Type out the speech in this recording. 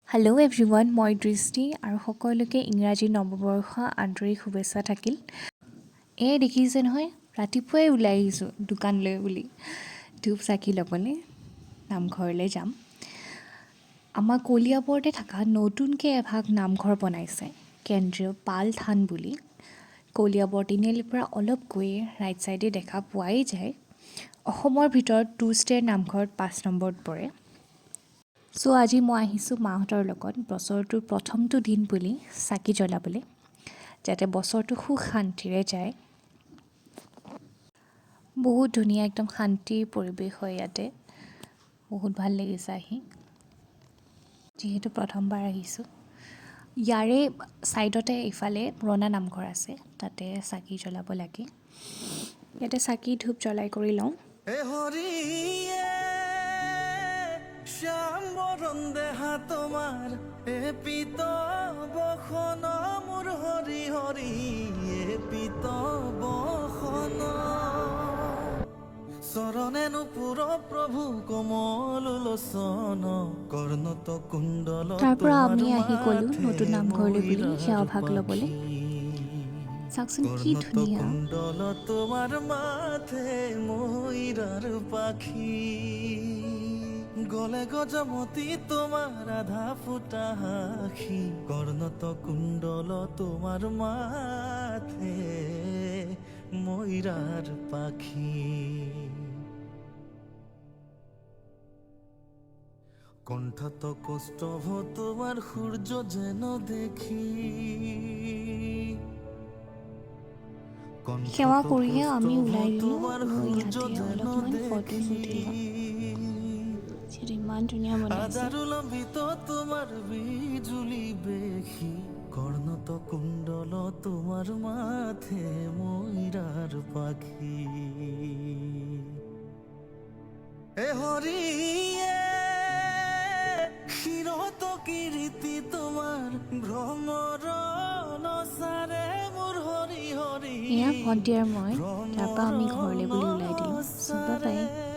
Hello' everyone, মই দৃষ্টি আৰু সকলোকে ইংৰাজী নৱবৰ্ষ আন্তৰিক শুভেচ্ছা থাকিল। দেখিছে নহয়, ৰাতিপুৱাই ওলাই আহিছোঁ দোকানলৈ বুলি ধূপ চাকি ল'বলৈ নামঘৰলৈ যাম। আমাৰ কলিয়াবৰতে থকা নতুনকৈ এভাগ নামঘৰ বনাইছে, কেন্দ্ৰীয় পাল থান বুলি। কলিয়াবৰ তিনিআলিৰ পৰা অলপ গৈয়ে ৰাইট ছাইডে দেখা পোৱাই যায়। অসমৰ ভিতৰত 2 ষ্টেৰ নামঘৰত 5 নম্বৰত পৰে। আজি মই আহিছোঁ মাহঁতৰ লগত বছৰটোৰ প্ৰথমটো দিন বুলি চাকি জ্বলাবলৈ, যাতে বছৰটো সুখ শান্তিৰে যায়। বহুত ধুনীয়া, একদম শান্তিৰ পৰিৱেশ হয় ইয়াতে। বহুত ভাল লাগিছে আহি, যিহেতু প্ৰথমবাৰ আহিছোঁ। ইয়াৰে ছাইডতে ইফালে পুৰণা নামঘৰ আছে, তাতে চাকি জ্বলাব লাগে। ইয়াতে চাকি ধূপ জ্বলাই কৰি লওঁ। শ্যাম বৰণ দেহা তোমাৰ পিত বসন মোৰ হৰি হৰি পিত বসন চৰণে নুপুৰ প্ৰভু কমল লোচন কৰ্ণত কুণ্ডল তাৰ পৰা আমি তোমাৰ আহি গ'লোঁ নতুন নামঘৰলৈ বুলি সেৱা ভাগ ময়ূৰৰ ল'বলৈ। চাওকচোন কি কৰ্ণত ধুনীয়া। কুণ্ডল তোমাৰ মাথে ময়ূৰৰ পাখি গলে গজমতি তোমাৰ আধা ফুটা হাসি কৰ্ণত কুণ্ডল তোমাৰ মাথে ময়ূৰাৰ পাখি কণ্ঠত কষ্টভ তোমাৰ সূৰ্য যেন দেখি সেৱা কৰিহে আমি কষ্টভ ওলাই দিলোঁ তোমাৰ আৰু সূৰ্য ইয়াতে যেন অলপমান ফটো দেখি চুট লওঁ। যিহেতু ইমান ধুনীয়া বনাইছে। হাজাৰো লম্বিত তোমাৰ বিজুলি বেশি কৰ্ণত কুণ্ডল তোমাৰ মাথে ময়ূৰাৰ পাখি হৰিয়ে শিৰত কীৰ্তি তোমাৰ ভ্ৰমৰ নচাৰে মোৰ হৰি হৰি এয়া ভণ্টি আৰু মই, তাৰ পৰা আমি ঘৰলৈ বুলি ওলাই দিলোঁ। Bye bye.